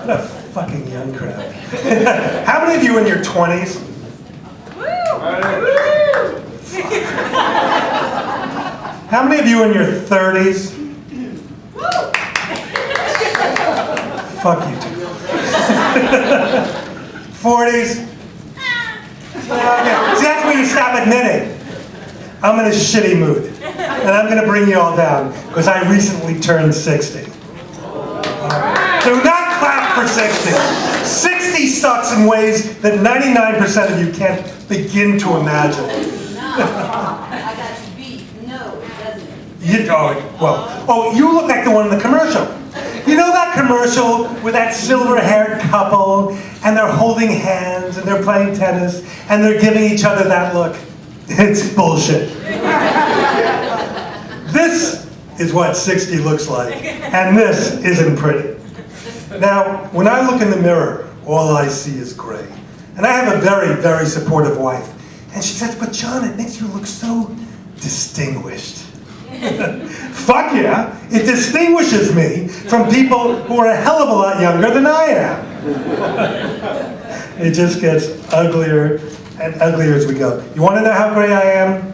What a fucking young crowd. How many of you in your 20s? How many of you in your 30s? Fuck you two. 40s? Okay. See, that's when you stop admitting. I'm in a shitty mood. And I'm going to bring you all down because I recently turned 60. Do not clap for 60. 60 sucks in ways that 99% of you can't begin to imagine. I got you beat. No, it doesn't. You look like the one in the commercial. You know that commercial with that silver-haired couple, and they're holding hands, and they're playing tennis, and they're giving each other that look? It's bullshit. This is what 60 looks like, and this isn't pretty. Now, when I look in the mirror, all I see is gray. And I have a very, very supportive wife. And she says, but John, it makes you look so distinguished. Fuck yeah, it distinguishes me from people who are a hell of a lot younger than I am. It just gets uglier and uglier as we go. You want to know how gray I am?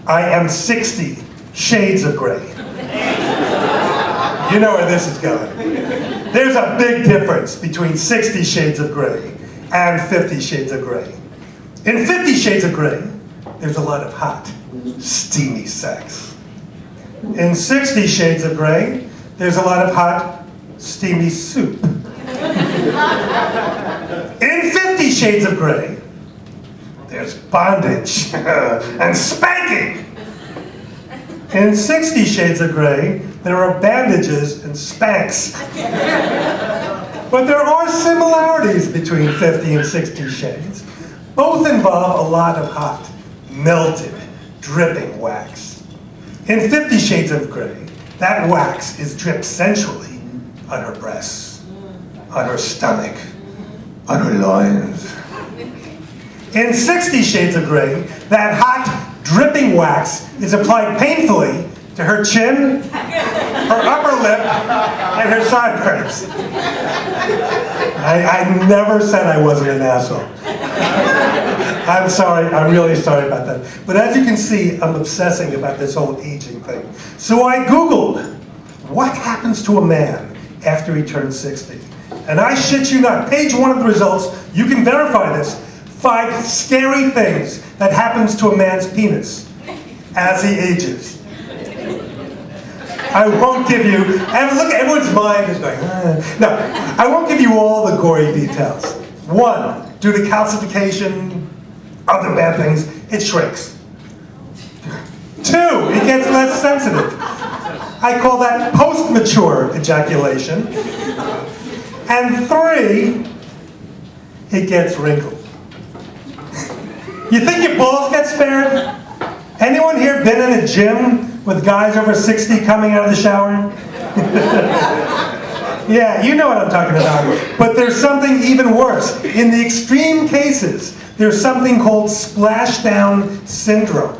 I am 60 shades of gray. You know where this is going. There's a big difference between 60 shades of gray and 50 shades of gray. In 50 shades of gray, there's a lot of hot, steamy sex. In 60 shades of gray, there's a lot of hot, steamy soup. In 50 shades of gray, there's bondage and spanking. In 60 shades of gray, there are bandages and spanks. But there are similarities between 50 and 60 shades. Both involve a lot of hot, melted, dripping wax. In 50 Shades of Grey, that wax is dripped sensually on her breasts, on her stomach, on her loins. In 60 Shades of Grey, that hot, dripping wax is applied painfully to her chin, her upper lip, and her sideburns. I never said I wasn't an asshole. I'm sorry, I'm really sorry about that. But as you can see, I'm obsessing about this whole aging thing. So I Googled, what happens to a man after he turns 60? And I shit you not, page 1 of the results, you can verify this. 5 scary things that happens to a man's penis as he ages. I won't give you, and look, everyone's mind is going, No, I won't give you all the gory details. 1, due to calcification, other bad things, it shrinks. 2, it gets less sensitive. I call that post-mature ejaculation. And 3, it gets wrinkled. You think your balls get spared? Anyone here been in a gym with guys over 60 coming out of the shower? Yeah, you know what I'm talking about. But there's something even worse. In the extreme cases, there's something called splashdown syndrome.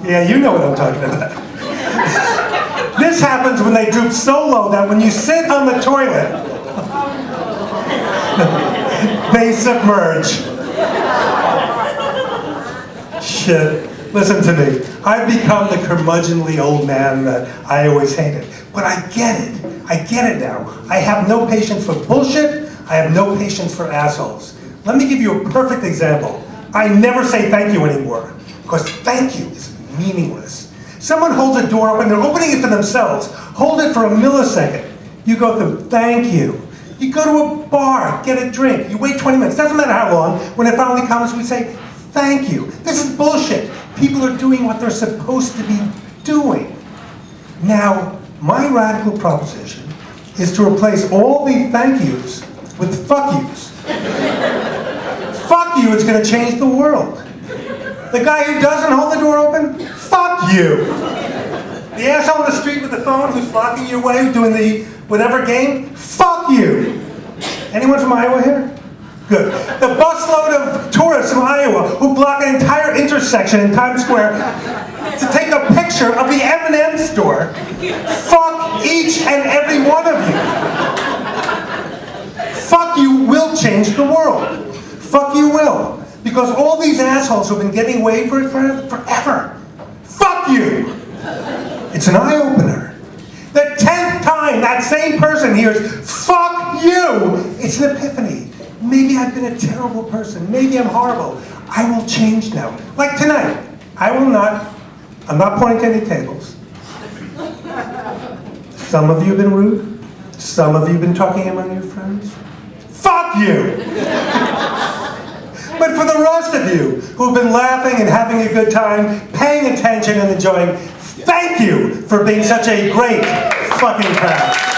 Yeah, you know what I'm talking about. This happens when they droop so low that when you sit on the toilet, they submerge. Shit. Listen to me. I've become the curmudgeonly old man that I always hated. But I get it. I get it now. I have no patience for bullshit. I have no patience for assholes. Let me give you a perfect example. I never say thank you anymore, because thank you is meaningless. Someone holds a door open, they're opening it for themselves. Hold it for a millisecond. You go through thank you. You go to a bar, get a drink. You wait 20 minutes. Doesn't matter how long. When it finally comes, we say thank you. This is bullshit. People are doing what they're supposed to be doing. Now, my radical proposition is to replace all the thank yous with fuck yous. Fuck you is going to change the world. The guy who doesn't hold the door open, fuck you. The asshole on the street with the phone who's blocking your way, doing the whatever game, fuck you. Anyone from Iowa here? Good. The busload of tourists from Iowa who block an entire intersection in Times Square to take a picture of the M&M store. Fuck each and every one of you. change the world. Fuck you will. Because all these assholes who've been getting away for it forever. Fuck you! It's an eye-opener. The 10th time that same person hears, fuck you, it's an epiphany. Maybe I've been a terrible person. Maybe I'm horrible. I will change now. Like tonight, I'm not pointing to any tables. Some of you have been rude. Some of you have been talking among your friends. Fuck you! But for the rest of you who've been laughing and having a good time, paying attention and enjoying, thank you for being such a great fucking crowd.